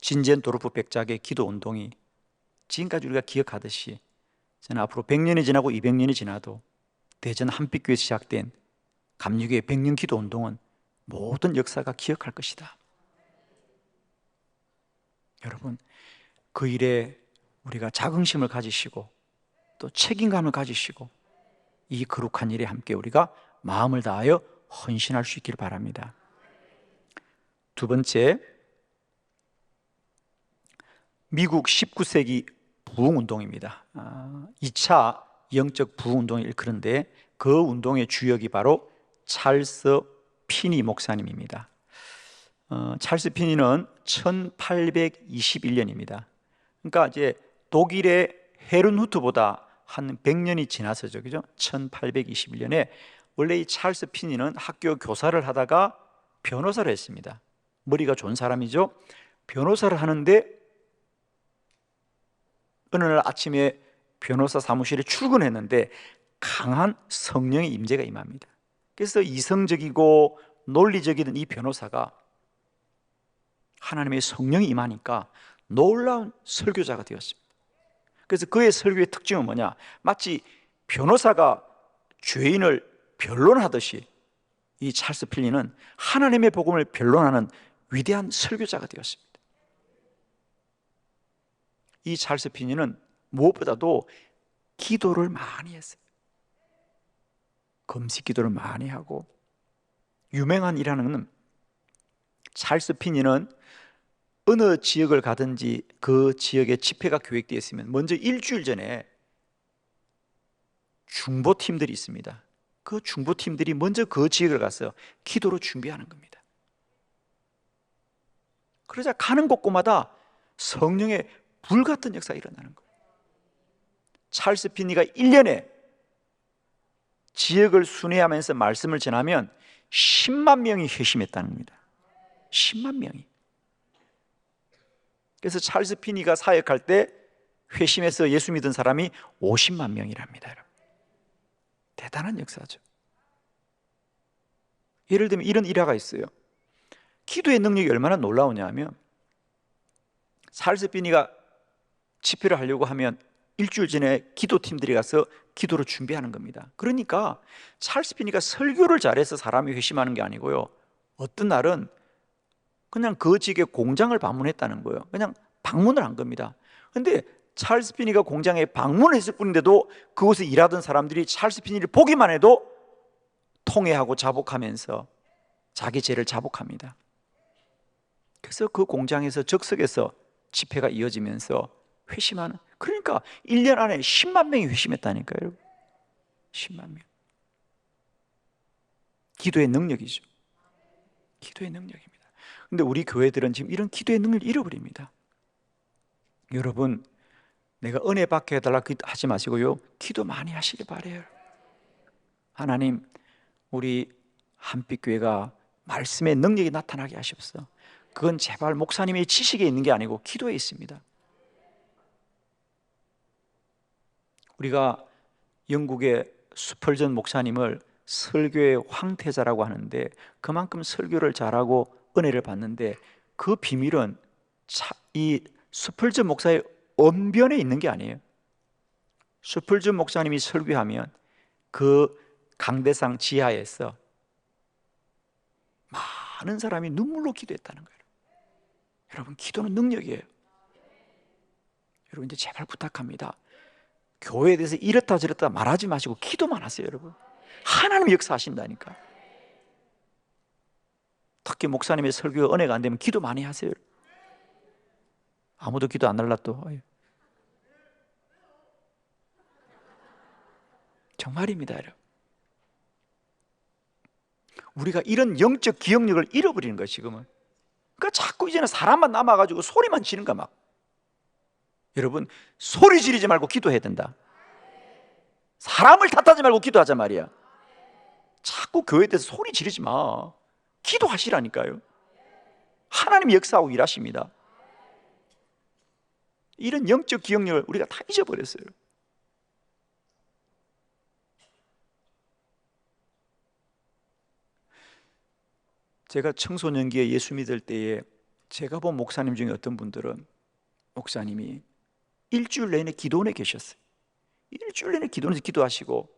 진젠도르프 백작의 기도 운동이 지금까지 우리가 기억하듯이 저는 앞으로 100년이 지나고 200년이 지나도 대전 한빛교회에서 시작된 감리교의 100년 기도 운동은 모든 역사가 기억할 것이다. 여러분, 그 일에 우리가 자긍심을 가지시고 또 책임감을 가지시고 이 거룩한 일에 함께 우리가 마음을 다하여 헌신할 수 있기를 바랍니다. 두 번째, 미국 19세기 부흥운동입니다. 2차 영적 부흥운동을 일컫는데 그 운동의 주역이 바로 찰스 피니 목사님입니다. 찰스 피니는 1821년입니다. 그러니까 이제 독일의 헤른후트보다 한 100년이 지나서죠, 그죠? 1821년에 원래 이 찰스 피니는 학교 교사를 하다가 변호사를 했습니다. 머리가 좋은 사람이죠. 변호사를 하는데 어느 날 아침에 변호사 사무실에 출근했는데 강한 성령의 임재가 임합니다. 그래서 이성적이고 논리적인 이 변호사가 하나님의 성령이 임하니까 놀라운 설교자가 되었습니다. 그래서 그의 설교의 특징은 뭐냐? 마치 변호사가 죄인을 변론하듯이 이 찰스 필리는 하나님의 복음을 변론하는 위대한 설교자가 되었습니다. 이 찰스 필리는 무엇보다도 기도를 많이 했어요. 금식 기도를 많이 하고 유명한 일하는 찰스 피니는 어느 지역을 가든지 그 지역에 집회가 계획되어 있으면 먼저 일주일 전에 중보팀들이 있습니다. 그 중보팀들이 먼저 그 지역을 가서 기도로 준비하는 겁니다. 그러자 가는 곳곳마다 성령의 불같은 역사가 일어나는 거예요. 찰스 피니가 1년에 지역을 순회하면서 말씀을 전하면 10만 명이 회심했다는 겁니다. 10만 명이. 그래서 찰스 피니가 사역할 때 회심해서 예수 믿은 사람이 50만 명이랍니다, 여러분. 대단한 역사죠. 예를 들면 이런 일화가 있어요. 기도의 능력이 얼마나 놀라우냐 하면 찰스 피니가 집회를 하려고 하면 일주일 전에 기도팀들이 가서 기도를 준비하는 겁니다. 그러니까 찰스 피니가 설교를 잘해서 사람이 회심하는 게 아니고요, 어떤 날은 그냥 그 지역의 공장을 방문했다는 거예요. 그냥 방문을 한 겁니다. 그런데 찰스 피니가 공장에 방문했을 뿐인데도 그곳에 일하던 사람들이 찰스 피니를 보기만 해도 통회하고 자복하면서 자기 죄를 자복합니다. 그래서 그 공장에서 적석에서 집회가 이어지면서 회심하는, 그러니까 1년 안에 10만 명이 회심했다니까요, 여러분. 10만 명. 기도의 능력이죠. 기도의 능력입니다. 근데 우리 교회들은 지금 이런 기도의 능력을 잃어버립니다. 여러분, 내가 은혜 받게 해달라고 하지 마시고요, 기도 많이 하시길 바라요. 하나님, 우리 한빛교회가 말씀의 능력이 나타나게 하십시오. 그건 제발 목사님의 지식에 있는 게 아니고 기도에 있습니다. 우리가 영국의 스펄전 목사님을 설교의 황태자라고 하는데 그만큼 설교를 잘하고 은혜를 받는데 그 비밀은 이 스펄전 목사의 언변에 있는 게 아니에요. 스펄전 목사님이 설교하면 그 강대상 지하에서 많은 사람이 눈물로 기도했다는 거예요. 여러분, 기도는 능력이에요. 여러분, 이제 제발 부탁합니다. 교회에 대해서 이렇다 저렇다 말하지 마시고 기도만 하세요, 여러분. 하나님이 역사하신다니까. 특히 목사님의 설교가 은혜가 안 되면 기도 많이 하세요. 아무도 기도 안 할라 또. 정말입니다, 여러분. 우리가 이런 영적 기억력을 잃어버리는 거예요, 지금은. 그러니까 자꾸 이제는 사람만 남아가지고 소리만 지르는 거야, 막. 여러분, 소리 지르지 말고 기도해야 된다. 사람을 탓하지 말고 기도하자 말이야. 자꾸 교회에 대해서 소리 지르지 마. 기도하시라니까요. 하나님이 역사하고 일하십니다. 이런 영적 기억력을 우리가 다 잊어버렸어요. 제가 청소년기에 예수 믿을 때에 제가 본 목사님 중에 어떤 분들은 목사님이 일주일 내내 기도원에 계셨어요. 일주일 내내 기도원에서 기도하시고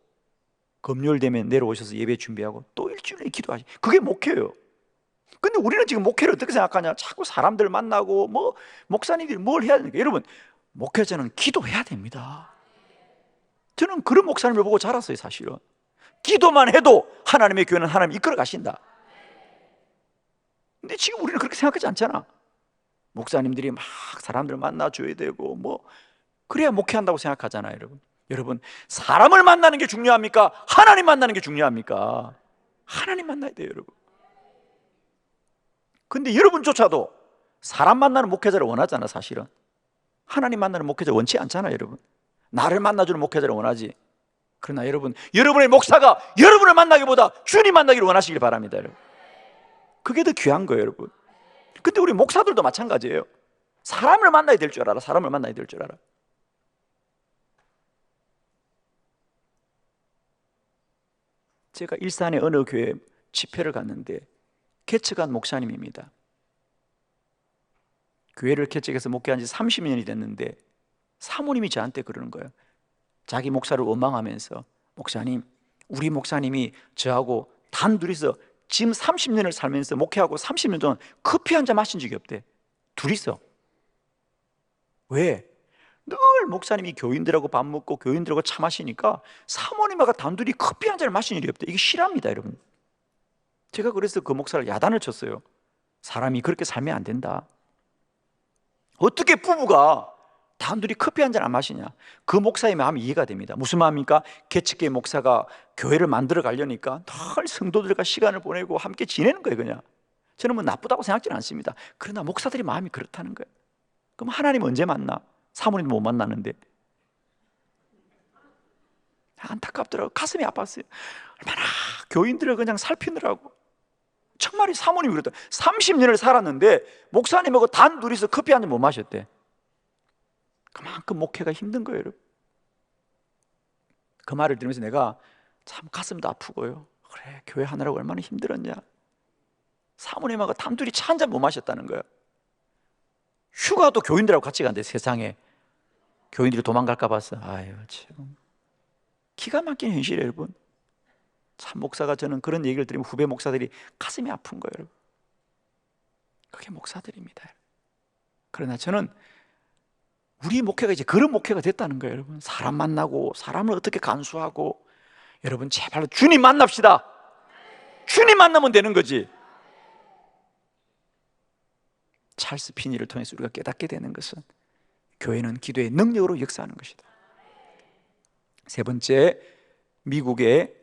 금요일 되면 내려오셔서 예배 준비하고 또 일주일 내내 기도하시고, 그게 목회예요. 근데 우리는 지금 목회를 어떻게 생각하냐? 자꾸 사람들 만나고 뭐 목사님들이 뭘 해야 되니까. 여러분, 목회자는 기도해야 됩니다. 저는 그런 목사님을 보고 자랐어요, 사실은. 기도만 해도 하나님의 교회는 하나님이 이끌어 가신다. 근데 지금 우리는 그렇게 생각하지 않잖아. 목사님들이 막 사람들 만나줘야 되고 뭐 그래야 목회한다고 생각하잖아요, 여러분. 여러분, 사람을 만나는 게 중요합니까? 하나님 만나는 게 중요합니까? 하나님 만나야 돼요, 여러분. 근데 여러분조차도 사람 만나는 목회자를 원하잖아, 사실은. 하나님 만나는 목회자 원치 않잖아요, 여러분. 나를 만나주는 목회자를 원하지. 그러나 여러분, 여러분의 목사가 여러분을 만나기보다 주님 만나기를 원하시길 바랍니다, 여러분. 그게 더 귀한 거예요, 여러분. 근데 우리 목사들도 마찬가지예요. 사람을 만나야 될 줄 알아. 사람을 만나야 될 줄 알아. 제가 일산의 어느 교회 집회를 갔는데 개척한 목사님입니다. 교회를 개척해서 목회한 지 30년이 됐는데 사모님이 저한테 그러는 거예요. 자기 목사를 원망하면서, 목사님, 우리 목사님이 저하고 단둘이서 지금 30년을 살면서 목회하고 30년 동안 커피 한 잔 마신 적이 없대. 둘이서. 왜? 늘 목사님이 교인들하고 밥 먹고 교인들하고 차 마시니까 사모님하고 단둘이 커피 한 잔을 마신 일이 없대. 이게 실화입니다, 여러분. 제가 그래서 그 목사를 야단을 쳤어요. 사람이 그렇게 살면 안 된다. 어떻게 부부가 단둘이 커피 한 잔 안 마시냐? 그 목사의 마음이 이해가 됩니다. 무슨 마음입니까? 개척교회 목사가 교회를 만들어 가려니까 늘 성도들과 시간을 보내고 함께 지내는 거예요, 그냥. 저는 뭐 나쁘다고 생각지는 않습니다. 그러나 목사들의 마음이 그렇다는 거예요. 그럼 하나님 언제 만나? 사모님도 못 만나는데. 안타깝더라고요. 가슴이 아팠어요. 얼마나 교인들을 그냥 살피느라고. 정말이 사모님이 그랬다. 30년을 살았는데 목사님하고 단둘이서 커피 한 잔 못 마셨대. 그만큼 목회가 힘든 거예요, 여러분. 그 말을 들으면서 내가 참 가슴도 아프고요. 그래, 교회 하느라고 얼마나 힘들었냐. 사모님하고 단둘이 차 한 잔 못 마셨다는 거예요. 휴가도 교인들하고 같이 간대. 세상에 교인들이 도망갈까 봐서. 아유, 참 기가 막힌 현실이에요, 여러분. 참 목사가, 저는 그런 얘기를 들으면 후배 목사들이 가슴이 아픈 거예요, 여러분. 그게 목사들입니다. 그러나 저는 우리 목회가 이제 그런 목회가 됐다는 거예요, 여러분. 사람 만나고 사람을 어떻게 간수하고. 여러분, 제발 주님 만납시다. 주님 만나면 되는 거지. 찰스 피니를 통해서 우리가 깨닫게 되는 것은 교회는 기도의 능력으로 역사하는 것이다. 세 번째, 미국의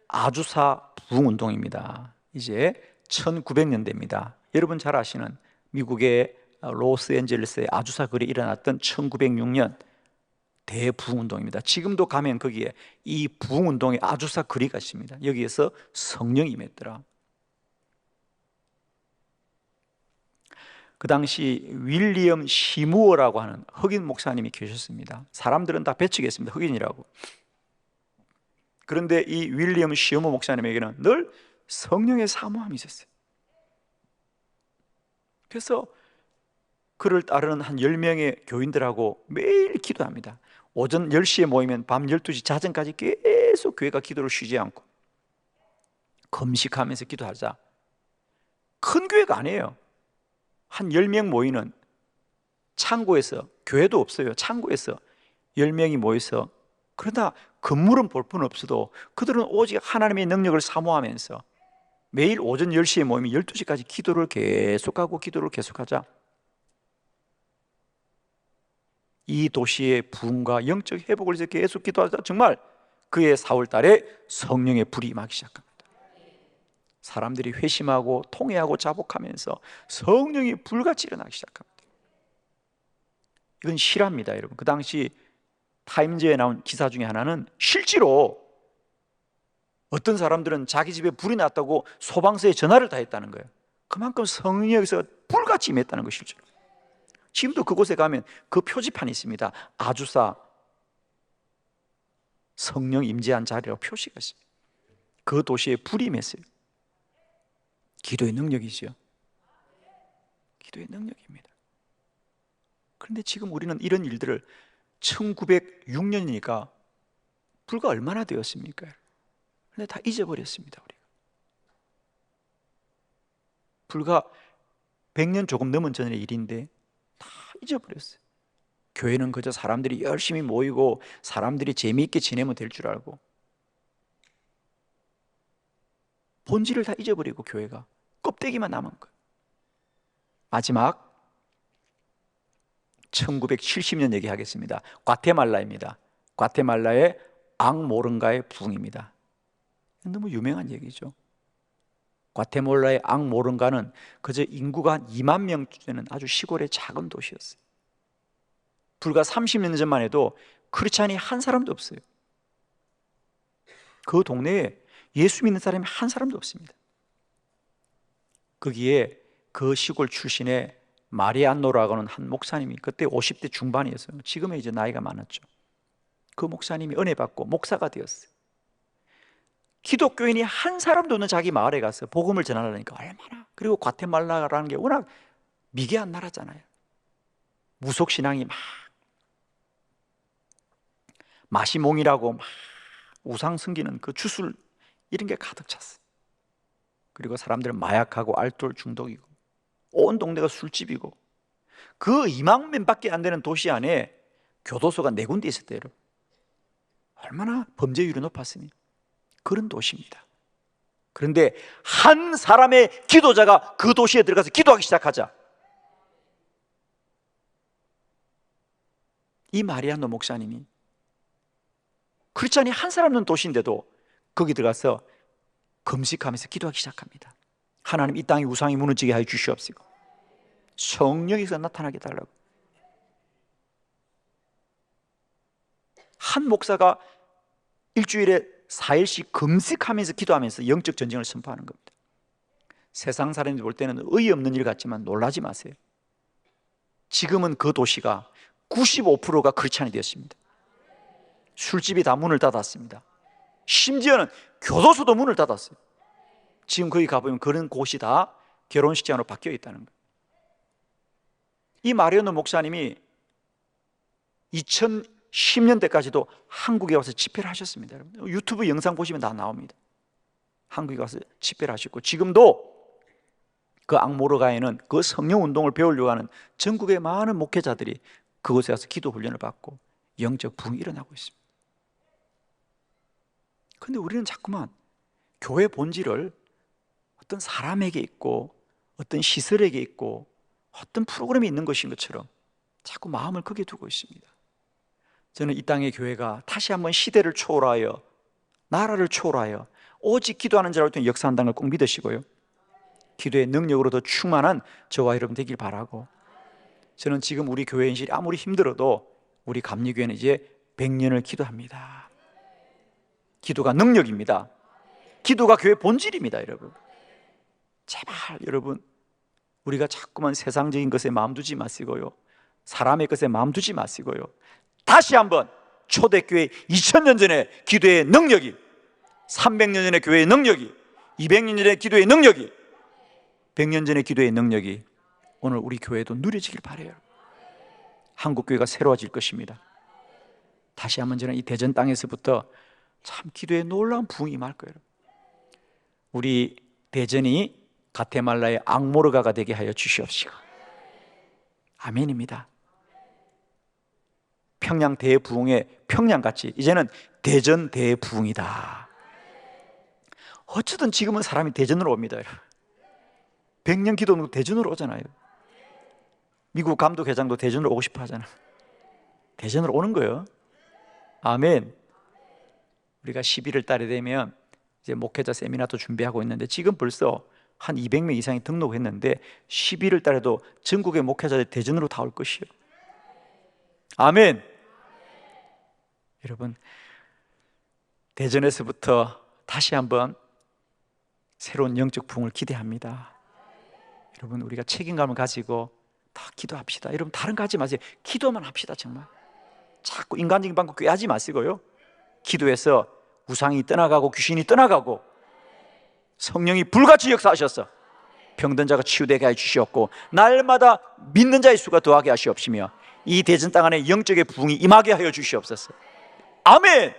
아주사 부흥운동입니다. 이제 1900년대입니다. 여러분 잘 아시는 미국의 로스앤젤레스의 아주사 거리에 일어났던 1906년 대부흥운동입니다. 지금도 가면 거기에 이 부흥운동의 아주사 거리가 있습니다. 여기에서 성령이 임했더라. 그 당시 윌리엄 시무어라고 하는 흑인 목사님이 계셨습니다. 사람들은 다 배척했습니다. 흑인이라고. 그런데 이 윌리엄 시무어 목사님에게는 늘 성령의 사모함이 있었어요. 그래서 그를 따르는 한 10명의 교인들하고 매일 기도합니다. 오전 10시에 모이면 밤 12시 자정까지 계속 교회가 기도를 쉬지 않고 금식하면서 기도하자. 큰 교회가 아니에요. 한 10명 모이는 창고에서, 교회도 없어요. 창고에서 10명이 모여서, 그러나 건물은 볼 분 없어도 그들은 오직 하나님의 능력을 사모하면서 매일 오전 10시에 모이면 12시까지 기도를 계속하고 기도를 계속하자. 이 도시의 부흥과 영적 회복을 위해서 계속 기도하자 정말 그해 4월 달에 성령의 불이 임하기 시작합니다. 사람들이 회심하고 통회하고 자복하면서 성령이 불같이 일어나기 시작합니다. 이건 실화입니다, 여러분. 그 당시 타임즈에 나온 기사 중에 하나는 실제로 어떤 사람들은 자기 집에 불이 났다고 소방서에 전화를 다 했다는 거예요. 그만큼 성령이 여기서 불같이 임했다는 것이 실제로. 지금도 그곳에 가면 그 표지판이 있습니다. 아주사 성령 임재한 자리라고 표시가 있습니다. 그 도시에 불이 임했어요. 기도의 능력이죠. 기도의 능력입니다. 그런데 지금 우리는 이런 일들을 1906년이니까 불과 얼마나 되었습니까? 그런데 다 잊어버렸습니다. 우리가 불과 100년 조금 넘은 전의 일인데 다 잊어버렸어요. 교회는 그저 사람들이 열심히 모이고 사람들이 재미있게 지내면 될 줄 알고 본질을 다 잊어버리고 교회가 껍데기만 남은 거예요. 마지막 1970년 얘기하겠습니다. 과테말라입니다. 과테말라의 앙모른가의 부흥입니다. 너무 유명한 얘기죠. 과테말라의 앙모른가는 그저 인구가 한 2만 명 되는 아주 시골의 작은 도시였어요. 불과 30년 전만 해도 크리스찬이 한 사람도 없어요. 그 동네에 예수 믿는 사람이 한 사람도 없습니다. 거기에 그 시골 출신의 마리안노라고 하는 한 목사님이 그때 50대 중반이었어요. 지금은 이제 나이가 많았죠. 그 목사님이 은혜 받고 목사가 되었어요. 기독교인이 한 사람도 없는 자기 마을에 가서 복음을 전하려니까 얼마나, 그리고 과테말라라는 게 워낙 미개한 나라잖아요. 무속신앙이 막 마시몽이라고 막 우상 섬기는 그 주술 이런 게 가득 찼어요. 그리고 사람들은 마약하고 알코올 중독이고 온 동네가 술집이고 그 2만 명밖에 안 되는 도시 안에 교도소가 4군데 있었대요. 여러분. 얼마나 범죄율이 높았으니 그런 도시입니다. 그런데 한 사람의 기도자가 그 도시에 들어가서 기도하기 시작하자 이 마리아노 목사님이 크리스찬이 한 사람 없는 도시인데도 거기 들어가서 금식하면서 기도하기 시작합니다. 하나님, 이 땅의 우상이 무너지게 하여 주시옵시고 성령께서 나타나게 달라고. 한 목사가 일주일에 4일씩 금식하면서 기도하면서 영적 전쟁을 선포하는 겁니다. 세상 사람들이 볼 때는 의의 없는 일 같지만 놀라지 마세요. 지금은 그 도시가 95%가 크리스찬이 되었습니다. 술집이 다 문을 닫았습니다. 심지어는 교도소도 문을 닫았어요. 지금 거기 가보면 그런 곳이 다 결혼식장으로 바뀌어 있다는 거예요. 이 마리아노 목사님이 2010년대까지도 한국에 와서 집회를 하셨습니다. 유튜브 영상 보시면 다 나옵니다. 한국에 와서 집회를 하셨고 지금도 그 앙모르가에는 그 성령운동을 배우려고 하는 전국의 많은 목회자들이 그곳에 가서 기도 훈련을 받고 영적 부흥이 일어나고 있습니다. 그런데 우리는 자꾸만 교회 본질을 어떤 사람에게 있고 어떤 시설에게 있고 어떤 프로그램이 있는 것인 것처럼 자꾸 마음을 거기에 두고 있습니다. 저는 이 땅의 교회가 다시 한번 시대를 초월하여 나라를 초월하여 오직 기도하는 자를 통해 역사한다는 걸 꼭 믿으시고요, 기도의 능력으로 더 충만한 저와 여러분 되길 바라고, 저는 지금 우리 교회 현실이 아무리 힘들어도 우리 감리교회는 이제 100년을 기도합니다. 기도가 능력입니다. 기도가 교회 본질입니다. 여러분, 제발 여러분, 우리가 자꾸만 세상적인 것에 마음 두지 마시고요, 사람의 것에 마음 두지 마시고요, 다시 한번 초대교회 2000년 전의 기도의 능력이, 300년 전의 교회의 능력이, 200년 전의 기도의 능력이, 100년 전의 기도의 능력이 오늘 우리 교회도 누려지길 바라요. 한국교회가 새로워질 것입니다. 다시 한번 저는 이 대전 땅에서부터 참 기도에 놀라운 부흥이 임할 거예요. 우리 대전이 가테말라의 악모르가가 되게 하여 주시옵시고. 아멘입니다. 평양 대부흥의 평양같이 이제는 대전 대부흥이다. 어쩌든 지금은 사람이 대전으로 옵니다. 100년 기도는 대전으로 오잖아요. 미국 감독회장도 대전으로 오고 싶어 하잖아. 대전으로 오는 거예요. 아멘. 우리가 11월 달에 되면 이제 목회자 세미나도 준비하고 있는데 지금 벌써 한 200명 이상이 등록했는데 11월 달에도 전국의 목회자들 대전으로 다 올 것이요. 아멘. 여러분, 대전에서부터 다시 한번 새로운 영적 부흥을 기대합니다. 여러분, 우리가 책임감을 가지고 다 기도합시다. 여러분, 다른 거 하지 마세요. 기도만 합시다. 정말 자꾸 인간적인 방법 꾀하지 마시고요, 기도해서 우상이 떠나가고 귀신이 떠나가고 성령이 불같이 역사하셔서 병든 자가 치유되게 해 주시옵고 날마다 믿는 자의 수가 더하게 하시옵시며 이 대전 땅 안에 영적의 부흥이 임하게 하여 주시옵소서. 아멘.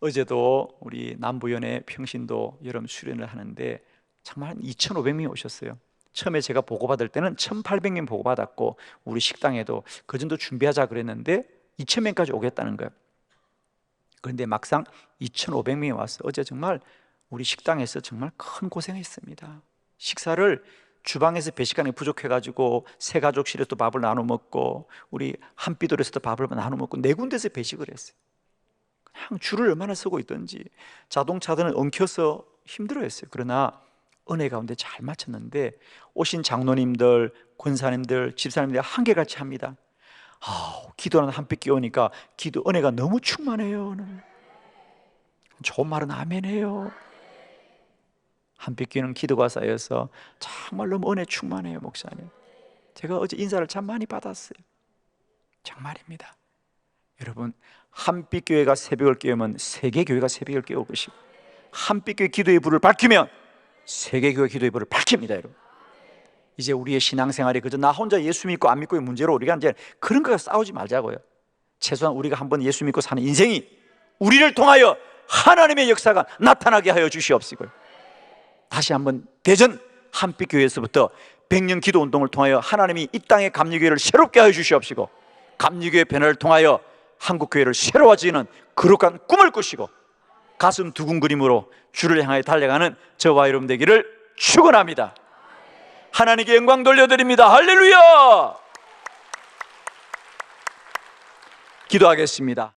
어제도 우리 남부연의 평신도 여름 수련을 하는데 정말 한 2,500명이 오셨어요. 처음에 제가 보고받을 때는 1,800명 보고받았고 우리 식당에도 그 정도 준비하자 그랬는데 2,000명까지 오겠다는 거예요. 그런데 막상 2,500명이 왔어요. 어제 정말 우리 식당에서 정말 큰 고생했습니다. 식사를 주방에서 배식관이 부족해가지고 세 가족실에서 밥을 나눠 먹고 우리 한비돌에서도 밥을 나눠 먹고 네 군데서 배식을 했어요. 그냥 줄을 얼마나 서고 있던지 자동차들은 엉켜서 힘들어했어요. 그러나 은혜 가운데 잘 마쳤는데 오신 장로님들, 권사님들, 집사님들 한결같이 합니다. 기도하는 한빛 끼우니까 기도 은혜가 너무 충만해요. 오늘 좋은 말은 아멘해요. 한빛 끼우는 기도가 쌓여서 정말 너무 은혜 충만해요. 목사님, 제가 어제 인사를 참 많이 받았어요. 정말입니다. 여러분, 한빛교회가 새벽을 깨우면 세계교회가 새벽을 깨울 것이고 한빛교회 기도의 불을 밝히면 세계교회 기도의 불을 밝힙니다. 여러분, 이제 우리의 신앙생활이 그저 나 혼자 예수 믿고 안 믿고의 문제로 우리가 이제 그런 거 싸우지 말자고요. 최소한 우리가 한번 예수 믿고 사는 인생이 우리를 통하여 하나님의 역사가 나타나게 하여 주시옵시고요. 다시 한번 대전 한빛교회에서부터 100년 기도운동을 통하여 하나님이 이 땅의 감리교회를 새롭게 하여 주시옵시고 감리교회 변화를 통하여 한국교회를 새로워지는 거룩한 꿈을 꾸시고 가슴 두근거림으로 주를 향하여 달려가는 저와 여러분 되기를 축원합니다. 하나님께 영광 돌려드립니다. 할렐루야. 기도하겠습니다.